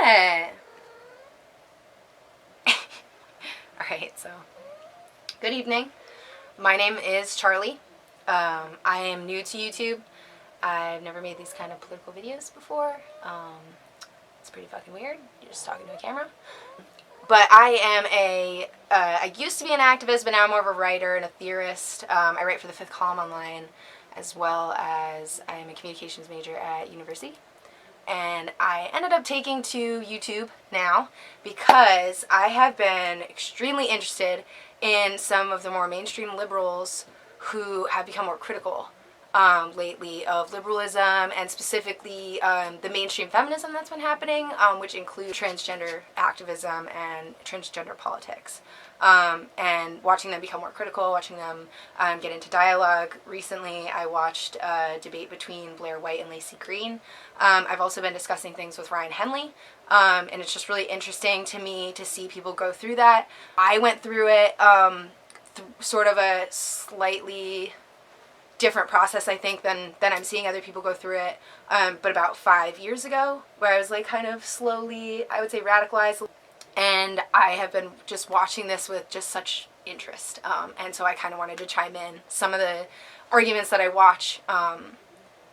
it. Alright, so good evening. My name is Charlie. I am new to YouTube. I've never made these kind of political videos before. It's pretty fucking weird. You're just talking to a camera. But I used to be an activist, but now I'm more of a writer and a theorist. I write for the Fifth Column online, as well as I am a communications major at university. And I ended up taking to YouTube now because I have been extremely interested in some of the more mainstream liberals who have become more critical lately of liberalism, and specifically the mainstream feminism that's been happening, which includes transgender activism and transgender politics. And watching them become more critical, watching them get into dialogue. Recently, I watched a debate between Blair White and Laci Green. I've also been discussing things with Ryan Henley, and it's just really interesting to me to see people go through that. I went through it sort of a slightly different process, I think, than I'm seeing other people go through it, but about 5 years ago, where I was like kind of slowly, I would say, radicalized. And I have been just watching this with just such interest. And so I kind of wanted to chime in. Some of the arguments that I watch,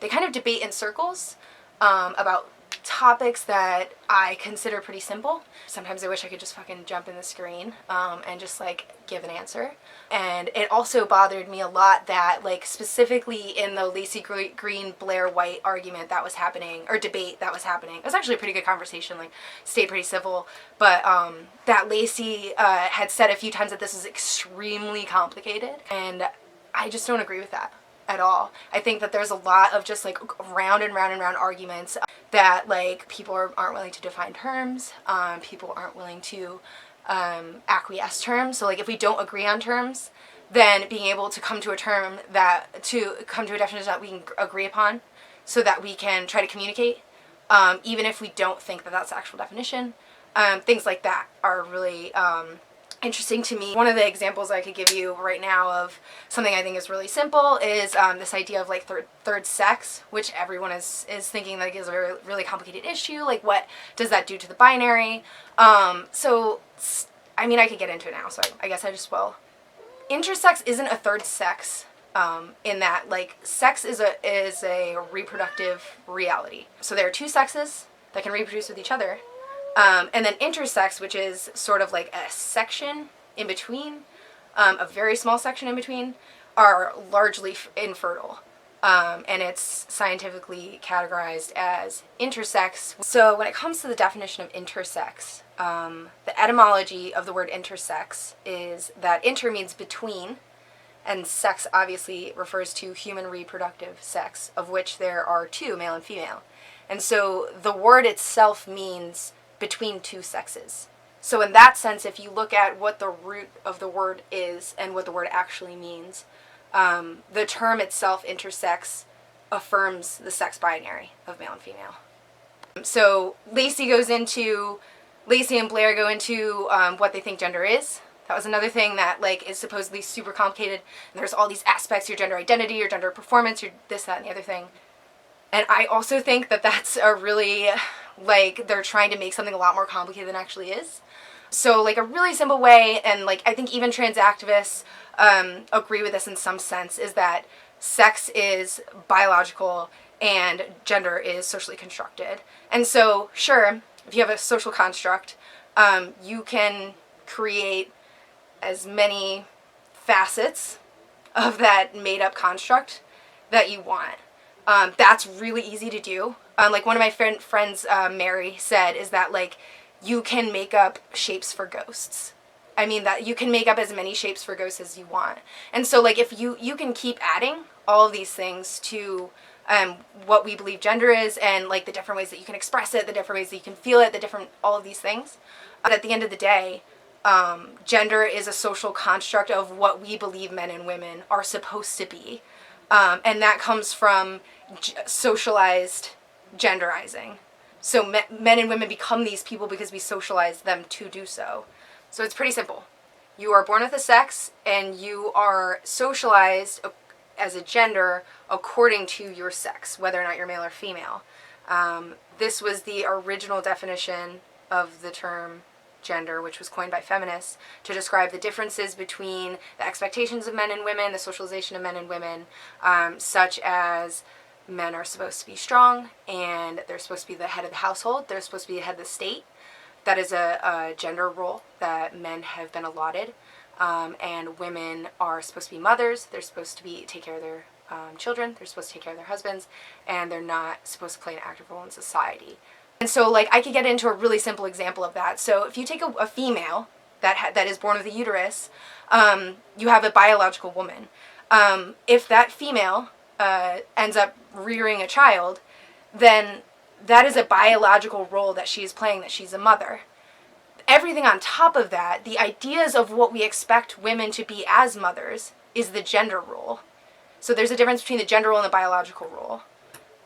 they kind of debate in circles about topics that I consider pretty simple. Sometimes I wish I could just fucking jump in the screen and just like give an answer. And it also bothered me a lot that, like, specifically in the Laci Green Blair White argument that was happening, or debate that was happening, it was actually a pretty good conversation, like stayed pretty civil, but that Laci had said a few times that this is extremely complicated, and I just don't agree with that at all. I think that there's a lot of just like round and round and round arguments that, like, people aren't willing to define terms, people aren't willing to acquiesce terms. So like if we don't agree on terms, then being able to come to a definition that we can agree upon, so that we can try to communicate, even if we don't think that that's the actual definition. Things like that are really interesting to me. One of the examples I could give you right now of something I think is really simple is this idea of like third sex, which everyone is thinking like is a really complicated issue. Like, what does that do to the binary? So I mean, I could get into it now, so I guess I just will. Intersex isn't a third sex, in that, like, sex is a reproductive reality. So there are two sexes that can reproduce with each other. And then intersex, which is sort of like a section in between, a very small section in between, are largely infertile. And it's scientifically categorized as intersex. So when it comes to the definition of intersex, the etymology of the word intersex is that inter means between, and sex obviously refers to human reproductive sex, of which there are two, male and female. And so the word itself means between two sexes. So in that sense, if you look at what the root of the word is and what the word actually means, the term itself, intersex, affirms the sex binary of male and female. So Laci and Blair go into what they think gender is. That was another thing that, like, is supposedly super complicated. And there's all these aspects, your gender identity, your gender performance, your this, that, and the other thing. And I also think that that's a really, like, they're trying to make something a lot more complicated than it actually is. So, like, a really simple way, and, like, I think even trans activists agree with this in some sense, is that sex is biological and gender is socially constructed. And so, sure, if you have a social construct, you can create as many facets of that made-up construct that you want. That's really easy to do. Like, one of my friends, Mary, said is that, like, you can make up shapes for ghosts. I mean, that you can make up as many shapes for ghosts as you want. And so, like, if you can keep adding all of these things to what we believe gender is, and, like, the different ways that you can express it, the different ways that you can feel it, all of these things. But at the end of the day, gender is a social construct of what we believe men and women are supposed to be. And that comes from socialized genderizing. So men and women become these people because we socialize them to do so. So it's pretty simple. You are born with a sex, and you are socialized as a gender according to your sex, whether or not you're male or female. This was the original definition of the term gender, which was coined by feminists to describe the differences between the expectations of men and women, the socialization of men and women, such as men are supposed to be strong and they're supposed to be the head of the household, they're supposed to be the head of the state. That is a gender role that men have been allotted. And women are supposed to be mothers, they're supposed to take care of their children, they're supposed to take care of their husbands, and they're not supposed to play an active role in society. And so, like, I could get into a really simple example of that. So if you take a female that is born with a uterus, you have a biological woman. If that female ends up rearing a child, then that is a biological role that she is playing, that she's a mother. Everything on top of that, the ideas of what we expect women to be as mothers, is the gender role. So there's a difference between the gender role and the biological role.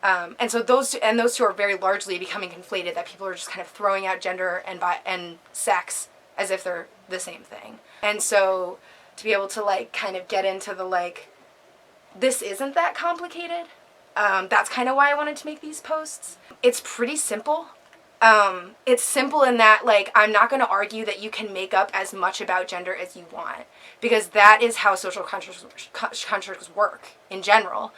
And so those two are very largely becoming conflated, that people are just kind of throwing out gender and sex as if they're the same thing. And so to be able to, like, kind of get into the, like, this isn't that complicated, that's kind of why I wanted to make these posts. It's pretty simple. It's simple in that, like, I'm not going to argue that you can make up as much about gender as you want, because that is how social constructs work in general.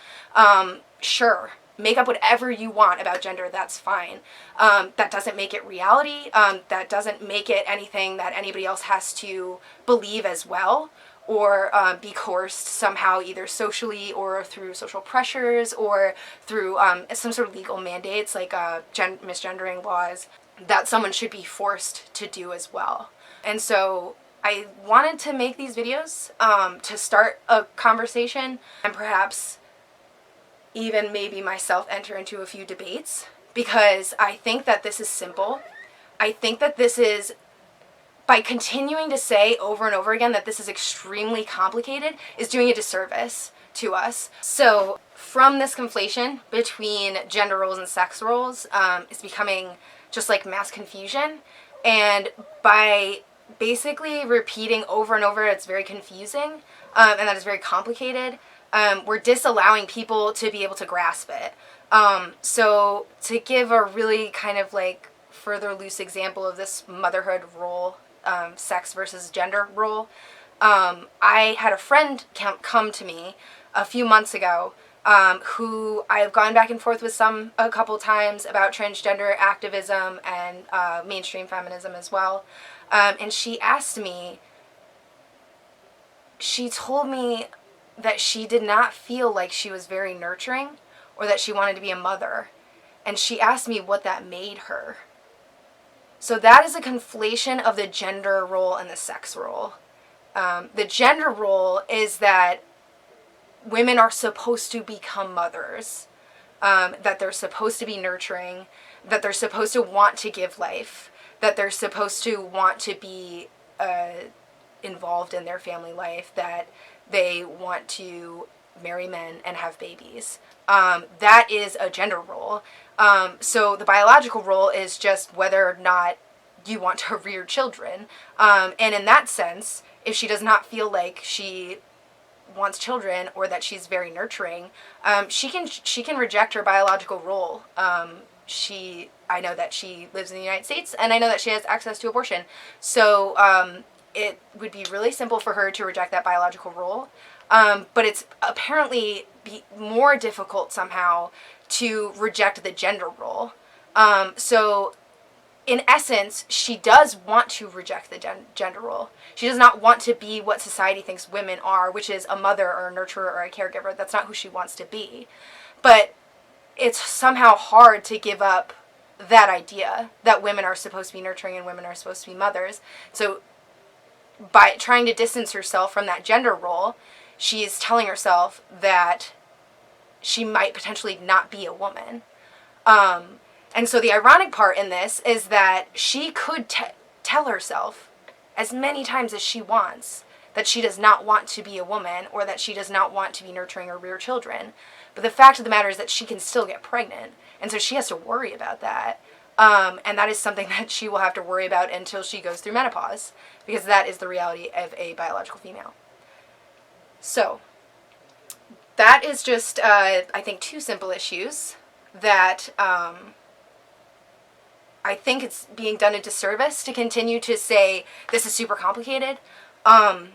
Sure, make up whatever you want about gender, that's fine. That doesn't make it reality. That doesn't make it anything that anybody else has to believe as well, or be coerced somehow, either socially or through social pressures or through some sort of legal mandates, like misgendering laws, that someone should be forced to do as well. And so I wanted to make these videos to start a conversation, and perhaps even maybe myself enter into a few debates, because I think that this is simple. I think that this is, by continuing to say over and over again that this is extremely complicated, is doing a disservice to us. So from this conflation between gender roles and sex roles, it's becoming just like mass confusion. And by basically repeating over and over it's very confusing, and that it's very complicated, we're disallowing people to be able to grasp it. So to give a really kind of like further loose example of this motherhood role, sex versus gender role, I had a friend come to me a few months ago, who I've gone back and forth with a couple times about transgender activism and mainstream feminism as well. And she told me that she did not feel like she was very nurturing, or that she wanted to be a mother. And she asked me what that made her. So that is a conflation of the gender role and the sex role. The gender role is that women are supposed to become mothers, that they're supposed to be nurturing, that they're supposed to want to give life, that they're supposed to want to be involved in their family life, that they want to marry men and have babies. That is a gender role. So the biological role is just whether or not you want to rear children. And in that sense, if she does not feel like she wants children, or that she's very nurturing, she can reject her biological role. I know that she lives in the United States, and I know that she has access to abortion. So it would be really simple for her to reject that biological role. But it's apparently more difficult somehow to reject the gender role. So in essence, she does want to reject the gender role. She does not want to be what society thinks women are, which is a mother or a nurturer or a caregiver. That's not who she wants to be. But it's somehow hard to give up that idea that women are supposed to be nurturing and women are supposed to be mothers. So by trying to distance herself from that gender role, she is telling herself that she might potentially not be a woman. And so the ironic part in this is that she could tell herself as many times as she wants that she does not want to be a woman, or that she does not want to be nurturing or rear children. But the fact of the matter is that she can still get pregnant. And so she has to worry about that. And that is something that she will have to worry about until she goes through menopause, because that is the reality of a biological female. So that is just, I think, two simple issues that I think it's being done a disservice to continue to say this is super complicated. I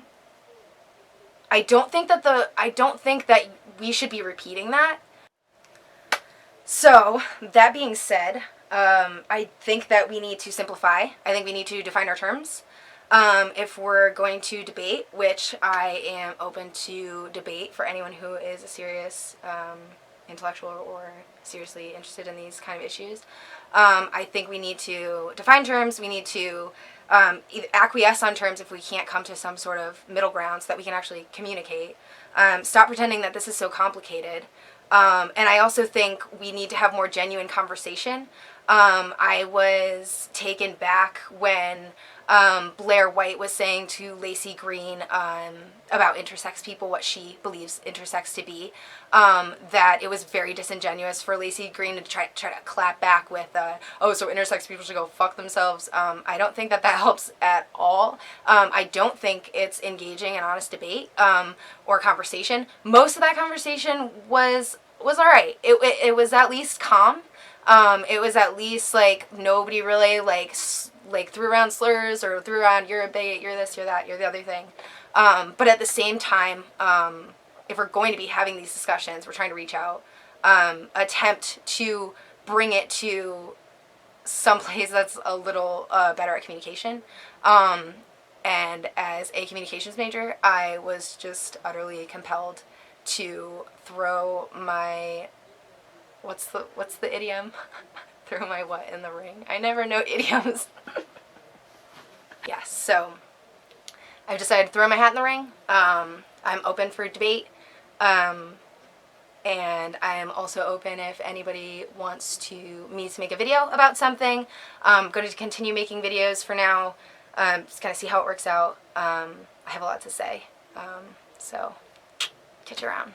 don't think that we should be repeating that. So, that being said, I think that we need to simplify. I think we need to define our terms. If we're going to debate, which I am open to debate for anyone who is a serious intellectual or seriously interested in these kind of issues, I think we need to define terms. We need to either acquiesce on terms if we can't come to some sort of middle ground so that we can actually communicate. Stop pretending that this is so complicated. And I also think we need to have more genuine conversation. I was taken back when Blair White was saying to Laci Green about intersex people, what she believes intersex to be, that it was very disingenuous for Laci Green to try to clap back with, oh, so intersex people should go fuck themselves. I don't think that helps at all. I don't think it's engaging in honest debate or conversation. Most of that conversation was alright. It was at least calm. It was at least like nobody really like threw around slurs or threw around you're a bigot, you're this, you're that, you're the other thing. But at the same time, if we're going to be having these discussions, we're trying to reach out, attempt to bring it to some place that's a little better at communication. And as a communications major, I was just utterly compelled to throw my what's the idiom? Throw my what in the ring? I never know idioms. Yes, so I've decided to throw my hat in the ring. I'm open for debate. And I am also open if anybody wants me to make a video about something. I'm going to continue making videos for now. Just kind of see how it works out. I have a lot to say. So, catch you around.